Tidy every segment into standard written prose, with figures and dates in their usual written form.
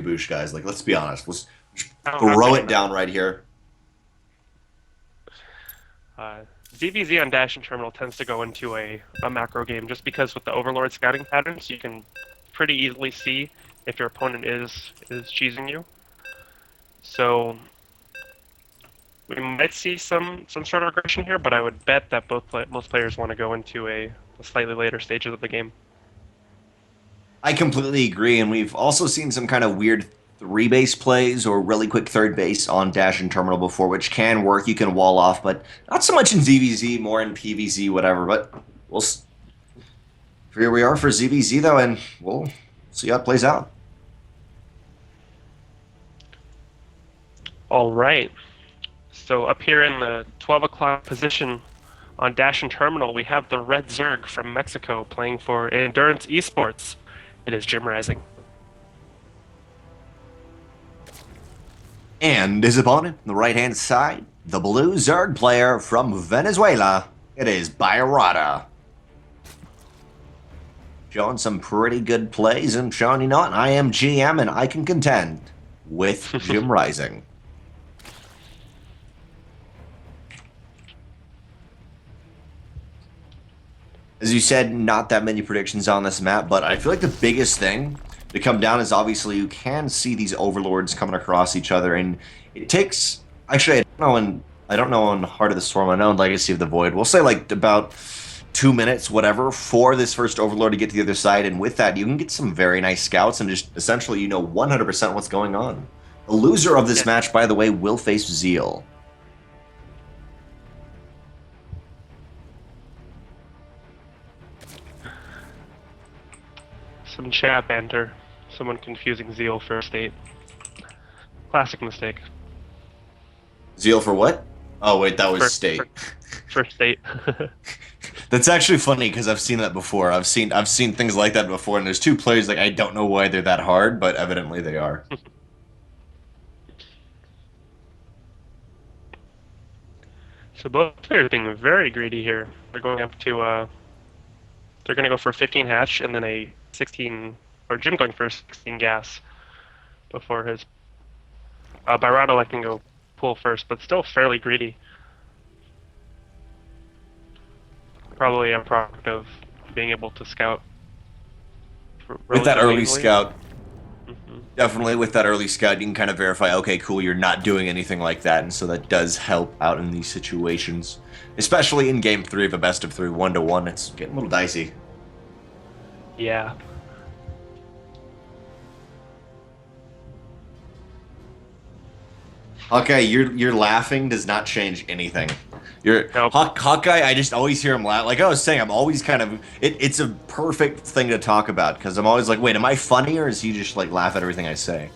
Kaboosh, guys. Like, let's be honest. Let's I'm throw getting it that. down right here. DBZ on Dash and Terminal tends to go into a macro game just because with the Overlord scouting patterns, you can pretty easily see if your opponent is cheesing you. So we might see some sort of aggression here, but I would bet that most players want to go into a slightly later stages of the game. I completely agree, and we've also seen some kind of weird three base plays or really quick third base on Dash and Terminal before, which can work. You can wall off, but not so much in ZVZ, more in PVZ, whatever. But we'll here we are for ZVZ though, and we'll see how it plays out. All right. So up here in the 12 o'clock position on Dash and Terminal, we have the Red Zerg from Mexico playing for Endurance Esports. It is JimRising. And his opponent on the right hand side, the blue Zerg player from Venezuela. It is ByRada. Showing some pretty good plays and showing, you know what, I am GM and I can contend with JimRising. As you said, not that many predictions on this map, but I feel like the biggest thing to come down is obviously you can see these overlords coming across each other, and it takes actually I don't know on Heart of the Storm. I know in Legacy of the Void. We'll say like about 2 minutes, whatever, for this first overlord to get to the other side, and with that you can get some very nice scouts and just essentially 100% what's going on. The loser of this Yeah, match, by the way, will face Zeal. some chat banter. Someone confusing Zeal for State. Classic mistake. Zeal for what? Oh wait, that was For, State. for, for State. That's actually funny because I've seen that before. I've seen things like that before, and there's two players like I don't know why they're that hard, but evidently they are. So both players being very greedy here. They're going up to they're gonna go for a 15 hatch and then a 16, or Jim going for a 16 gas before his ByRada letting go pull first, but still fairly greedy. Probably a product of being able to scout With that relatively early easily. scout, Hmm. definitely with that early scout, you can kind of verify, okay, cool, you're not doing anything like that, and so that does help out in these situations, especially in game three of a best of three, 1-1. It's getting a little dicey. Yeah. Hawkeye, you're laughing does not change anything. Nope. Hawkeye. I just always hear him laugh. Like I was saying, I'm always kind of it's a perfect thing to talk about because I'm always like, wait, am I funny or is he just like laugh at everything I say?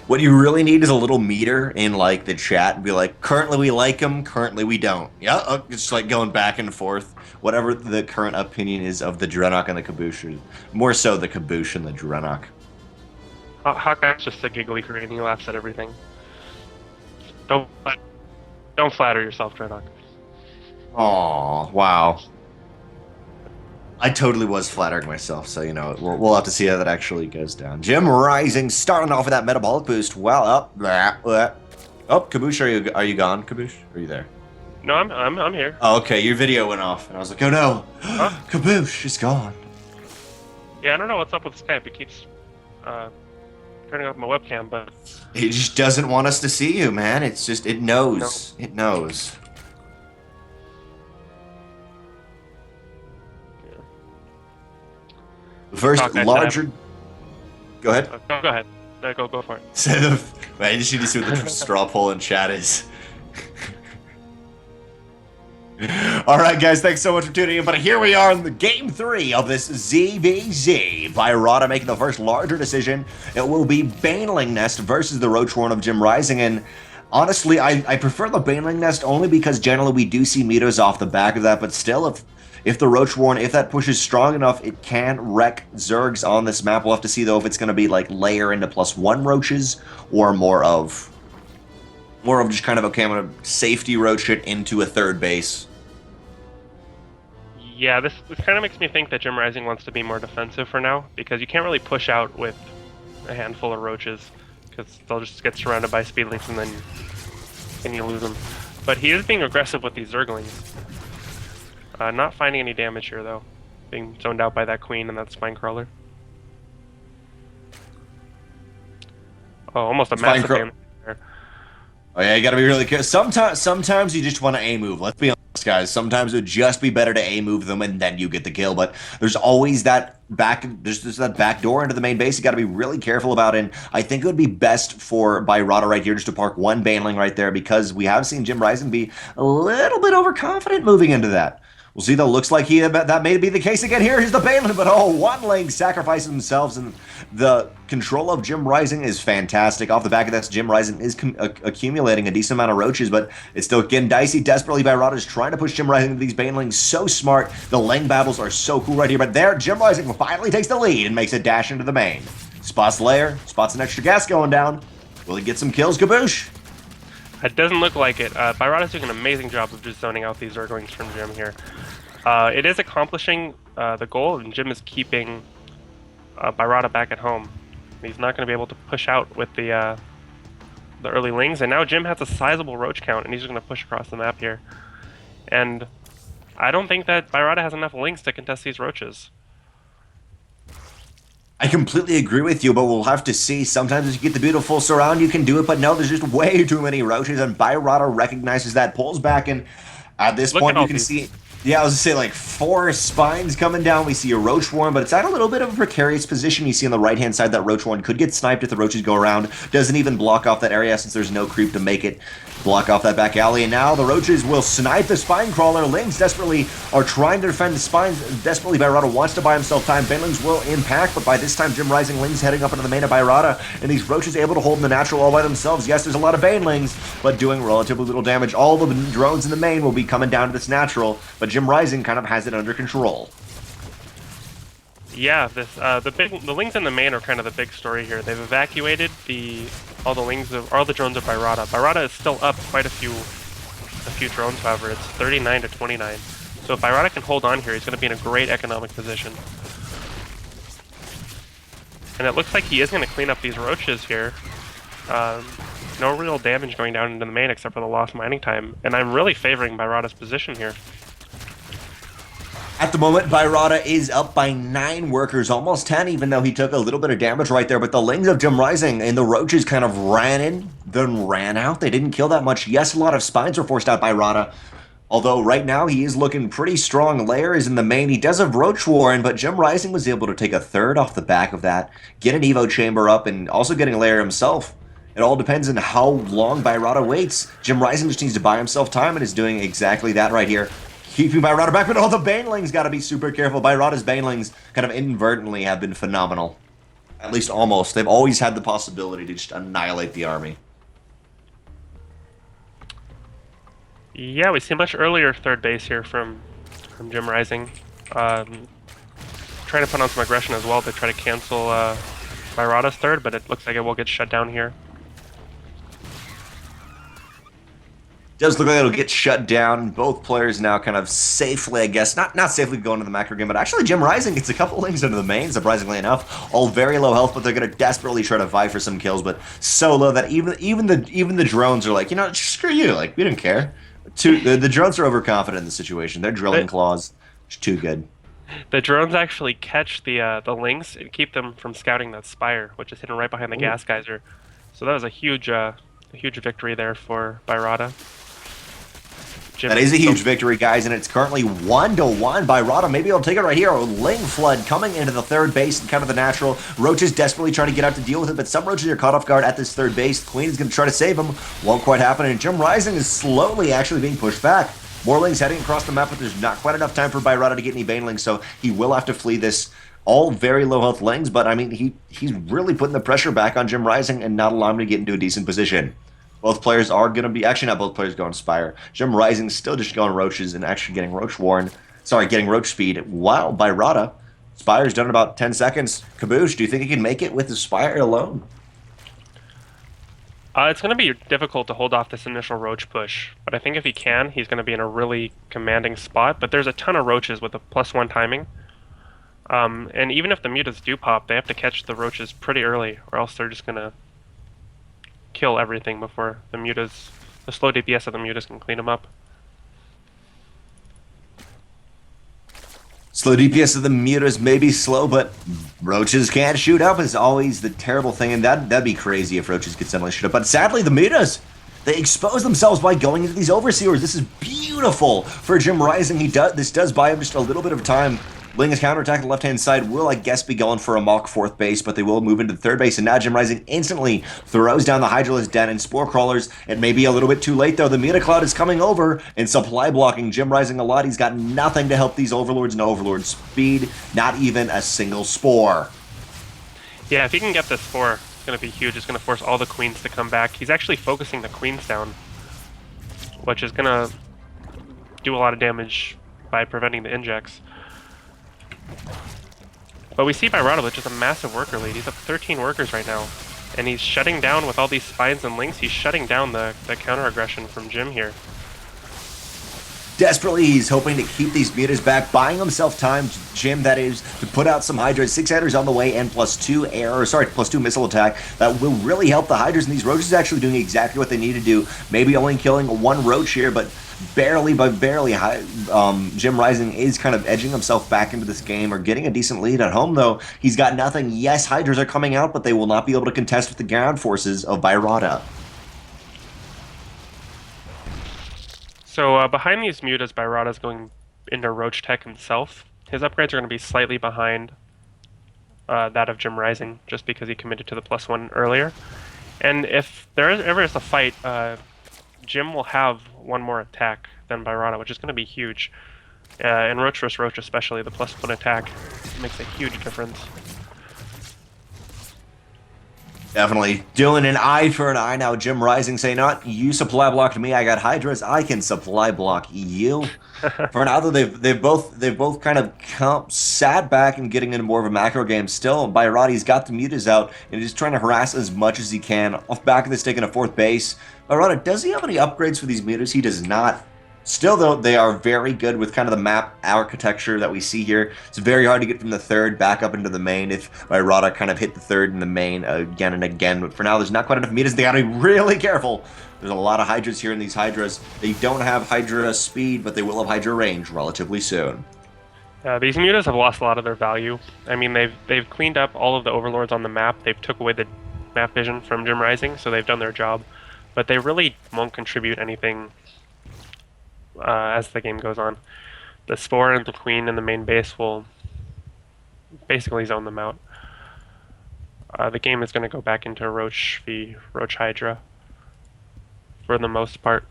What you really need is a little meter in like the chat and be like, currently we like him, currently we don't. Yeah, it's like going back and forth. Whatever the current opinion is of the DrennoC and the Kaboosh, more so the Kaboosh and the DrennoC. Hawkeye's just a giggly green. He laughs at everything. Don't don't flatter yourself, DrennoC. Oh, wow. I totally was flattering myself, so we'll have to see how that actually goes down. JimRising starting off with that metabolic boost. Well, up, oh, Kaboosh, are you gone? Kaboosh, are you there? No, I'm here. Oh, okay, your video went off, and I was like, oh no, Huh? Kaboosh is gone. Yeah, I don't know what's up with Skype. It keeps uh, turning off my webcam, but It just doesn't want us to see you, man. It's just it no. knows, it knows. Yeah. The first Hawkeye said, larger. Go ahead. Go ahead. No, go for it. Instead of, I just need to see what the straw poll in chat is. All right, guys, thanks so much for tuning in. But here we are in the game three of this ZVZ. ByRada making the first larger decision. It will be Baneling Nest versus the Roachworn of JimRising. And honestly, I prefer the Baneling Nest only because generally we do see meters off the back of that. But still, if the Roachworn, if that pushes strong enough, it can wreck Zergs on this map. We'll have to see, though, if it's going to be like layer into +1 roaches or more of just kind of, okay, I'm going to safety roach it into a third base. Yeah, this kind of makes me think that JimRising wants to be more defensive for now because you can't really push out with a handful of roaches, because they'll just get surrounded by speedlings and then you lose them. But he is being aggressive with these zerglings. Not finding any damage here though, being zoned out by that queen and that spinecrawler. Oh, almost a massive damage there. Oh yeah, you gotta be really careful. Sometimes you just want to A move. Let's be honest, guys. Sometimes it would just be better to A move them and then you get the kill. But there's always that there's that back door into the main base. You got to be really careful about. And I think it would be best for ByRada right here just to park one baneling right there, because we have seen JimRising be a little bit overconfident moving into that. We'll see, though. Looks like that may be the case again here. Here's the Baneling, but one lane sacrifices themselves, and the control of JimRising is fantastic. Off the back of this, JimRising is accumulating a decent amount of roaches, but it's still getting dicey. Desperately, ByRada is trying to push JimRising into these Banelings. So smart. The lane battles are so cool right here, but there, JimRising finally takes the lead and makes a dash into the main. Spots the layer, spots an extra gas going down. Will he get some kills, Kaboosh? It doesn't look like it. ByRada's doing an amazing job of just zoning out these Zerglings from Jim here. It is accomplishing the goal, and Jim is keeping ByRada back at home. He's not going to be able to push out with the early lings, and now Jim has a sizable roach count, and he's just going to push across the map here. And I don't think that ByRada has enough lings to contest these roaches. I completely agree with you, but we'll have to see. Sometimes if you get the beautiful surround, you can do it, but no, there's just way too many roaches, and ByRada recognizes that, pulls back, and at this point you can see... Yeah, I was going to say, like, 4 spines coming down. We see a Roach Warren, but it's at a little bit of a precarious position. You see on the right-hand side that Roach Warren could get sniped if the roaches go around. Doesn't even block off that area since there's no creep to make it block off that back alley. And now the roaches will snipe the spine crawler. Lings desperately are trying to defend the spines. Desperately, ByRada wants to buy himself time. Banelings will impact, but by this time, JimRising Lings heading up into the main of ByRada, and these roaches able to hold in the natural all by themselves. Yes, there's a lot of Banelings, but doing relatively little damage. All the drones in the main will be coming down to this natural, but JimRising kind of has it under control. Yeah, the lings in the main are kind of the big story here. They've evacuated all the drones of ByRada. ByRada is still up quite a few drones, however. It's 39 to 29. So if ByRada can hold on here, he's going to be in a great economic position. And it looks like he is going to clean up these roaches here. No real damage going down into the main except for the lost mining time. And I'm really favoring ByRada's position here. At the moment, ByRada is up by 9 workers, almost 10, even though he took a little bit of damage right there. But the Lings of JimRising and the roaches kind of ran in, then ran out. They didn't kill that much. Yes, a lot of spines were forced out by ByRada. Although right now he is looking pretty strong. Lair is in the main. He does have Roach Warren, but JimRising was able to take a third off the back of that, get an Evo chamber up, and also getting Lair himself. It all depends on how long ByRada waits. JimRising just needs to buy himself time and is doing exactly that right here. Keeping ByRada back, but all the Banelings got to be super careful. ByRada's Banelings kind of inadvertently have been phenomenal. At least almost. They've always had the possibility to just annihilate the army. Yeah, we see a much earlier third base here from JimRising. Trying to put on some aggression as well to try to cancel ByRada's third, but it looks like it will get shut down here. Does look like it'll get shut down. Both players now kind of safely, I guess, not safely going to the macro game, but actually JimRising gets a couple links into the main, surprisingly enough. All very low health, but they're going to desperately try to vie for some kills, but so low that even the drones are like, you know, screw you, like, we don't care. The drones are overconfident in the situation. They're drilling claws. It's too good. The drones actually catch the lings and keep them from scouting that spire, which is hidden right behind the gas geyser. So that was a huge victory there for ByRada. That is a huge victory, guys, and it's currently 1-1. ByRada, maybe he'll take it right here. A Ling Flood coming into the third base and kind of the natural. Roaches desperately trying to get out to deal with it, but some Roaches are caught off guard at this third base. Queen is going to try to save him. Won't quite happen, and JimRising is slowly actually being pushed back. More Lings heading across the map, but there's not quite enough time for ByRada to get any Banelings, so he will have to flee this. All very low health Lings, but I mean, he's really putting the pressure back on JimRising and not allowing him to get into a decent position. Both players are going to be... Actually, not both players going Spire. JimRising still just going Roaches and actually getting Roach Warren. Sorry, getting Roach Speed. Wow, ByRada. Spire's done in about 10 seconds. Kaboosh, do you think he can make it with the Spire alone? It's going to be difficult to hold off this initial Roach push. But I think if he can, he's going to be in a really commanding spot. But there's a ton of Roaches with a +1 timing. And even if the mutas do pop, they have to catch the roaches pretty early, or else they're just gonna kill everything before the slow DPS of the mutas can clean them up. Slow DPS of the mutas may be slow, but roaches can't shoot up is always the terrible thing, and that'd be crazy if roaches could suddenly shoot up. But sadly, the mutas, they expose themselves by going into these overseers. This is beautiful for JimRising. This does buy him just a little bit of time. Ling his counterattack on the left-hand side will, I guess, be going for a mock 4th base, but they will move into the 3rd base, and now JimRising instantly throws down the Hydralisk Den and Spore Crawlers. It may be a little bit too late, though. The Muta Cloud is coming over and supply blocking JimRising a lot. He's got nothing to help these Overlords. No Overlord speed, not even a single Spore. Yeah, if he can get this Spore, it's going to be huge. It's going to force all the Queens to come back. He's actually focusing the Queens down, which is going to do a lot of damage by preventing the injects. But we see ByRada with just a massive worker lead. He's up 13 workers right now. And he's shutting down with all these spines and links. He's shutting down the counter aggression from Jim here. Desperately, he's hoping to keep these mutas back, buying himself time, Jim, that is, to put out some Hydras. 6 Hydras on the way, and +2 missile attack. That will really help the Hydras, and these Roaches actually doing exactly what they need to do. Maybe only killing 1 Roach here, but barely, JimRising is kind of edging himself back into this game, or getting a decent lead at home, though. He's got nothing. Yes, Hydras are coming out, but they will not be able to contest with the ground forces of ByRada. So behind these mutas, ByRada's going into Roach Tech himself. His upgrades are going to be slightly behind that of JimRising, just because he committed to the +1 earlier. And if there ever is a fight, Jim will have 1 more attack than ByRada, which is going to be huge. And Roach vs. Roach especially, the +1 attack makes a huge difference. Definitely doing an eye for an eye now. JimRising saying, "Not you supply blocked me. I got Hydras. I can supply block you." For now, though, they've both kind of sat back and getting into more of a macro game. Still, ByRada's got the mutas out and he's trying to harass as much as he can. Off back of this, taking a 4th base. ByRada, does he have any upgrades for these mutas? He does not. Still, though, they are very good with kind of the map architecture that we see here. It's very hard to get from the 3rd back up into the main if ByRada kind of hit the 3rd and the main again and again. But for now, there's not quite enough mutas. They gotta be really careful. There's a lot of Hydras here in these Hydras. They don't have Hydra speed, but they will have Hydra range relatively soon. These mutas have lost a lot of their value. I mean, they've cleaned up all of the Overlords on the map. They've took away the map vision from JimRising, so they've done their job. But they really won't contribute anything as the game goes on. The Spore and the Queen in the main base will basically zone them out. The game is going to go back into Roach v. Roach Hydra for the most part.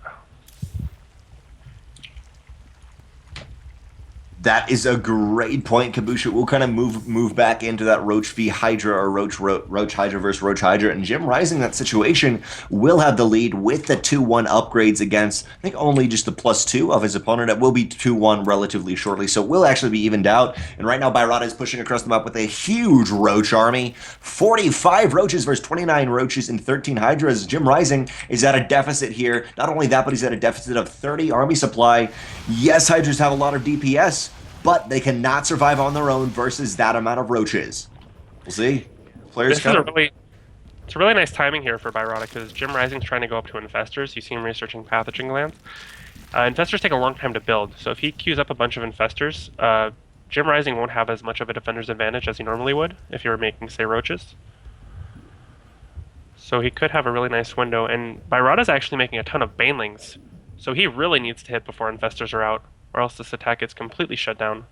That is a great point, Kaboosh. We'll kind of move back into that Roach v Hydra, or Roach Hydra versus Roach Hydra, and JimRising, that situation, will have the lead with the 2-1 upgrades against, I think, only just the +2 of his opponent. It will be 2-1 relatively shortly, so it will actually be evened out. And right now, ByRada is pushing across the map with a huge Roach army. 45 Roaches versus 29 Roaches and 13 Hydras. JimRising is at a deficit here. Not only that, but he's at a deficit of 30 army supply. Yes, Hydras have a lot of DPS, but they cannot survive on their own versus that amount of Roaches. We'll see. Players it's a really nice timing here for ByRada, because JimRising's trying to go up to Infestors. You see him researching pathogen glands. Infestors take a long time to build, so if he queues up a bunch of Infestors, JimRising won't have as much of a defender's advantage as he normally would if you were making, say, Roaches. So he could have a really nice window, and ByRada's actually making a ton of Banelings, so he really needs to hit before Infestors are out, or else this attack gets completely shut down.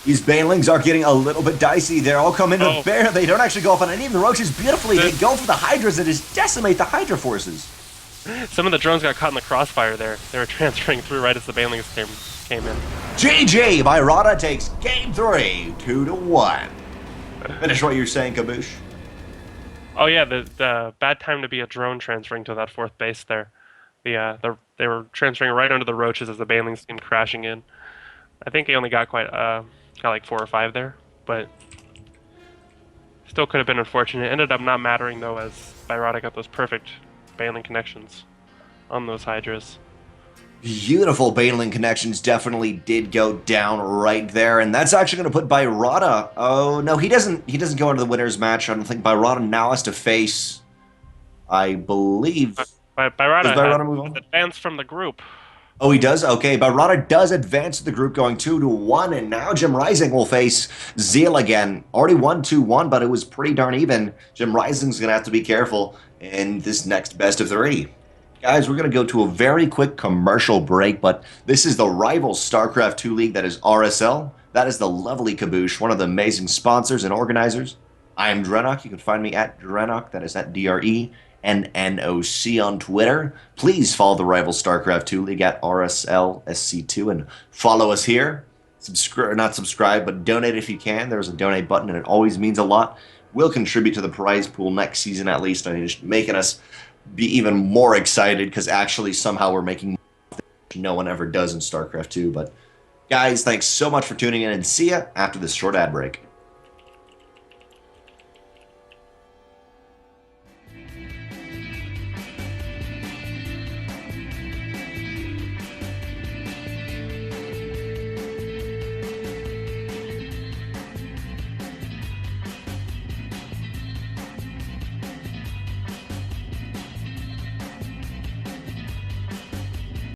These Banelings are getting a little bit dicey. They're all coming in bear. They don't actually go off on any of the Roaches beautifully. They go for the Hydras that just decimate the Hydra forces. Some of the drones got caught in the crossfire there. They were transferring through right as the Banelings came in. GG! ByRada takes game 3, 2-1. Finish what you're saying, Kaboosh. Oh yeah, the bad time to be a drone transferring to that 4th base there. They were transferring right under the Roaches as the Banelings came crashing in. I think he only got like 4 or 5 there, but still could have been unfortunate. It ended up not mattering though, as ByRada got those perfect Baneling connections on those Hydras. Beautiful baneling connections definitely did go down right there, and that's actually going to put ByRada. Oh no, he doesn't. He doesn't go into the winners match. I don't think ByRada now has to face. I believe. ByRada Does ByRada move on? advance from the group. Oh, he does? Okay, ByRada does advance to the group going 2-1, and now JimRising will face Zeal again. Already won 2-1, but it was pretty darn even. JimRising's going to have to be careful in this next best of 3. Guys, we're going to go to a very quick commercial break, but this is the rival StarCraft 2 League that is RSL. That is the lovely Kaboosh, one of the amazing sponsors and organizers. I am DrennoC. You can find me at DrennoC. That is at DRENNOC on Twitter. Please follow the rival StarCraft 2 League at RSL SC2 and follow us here. Not subscribe, but donate if you can. There's a donate button, and it always means a lot. We'll contribute to the prize pool next season at least. I mean, it's making us be even more excited because actually somehow we're making no one ever does in StarCraft 2. But guys, thanks so much for tuning in, and see ya after this short ad break.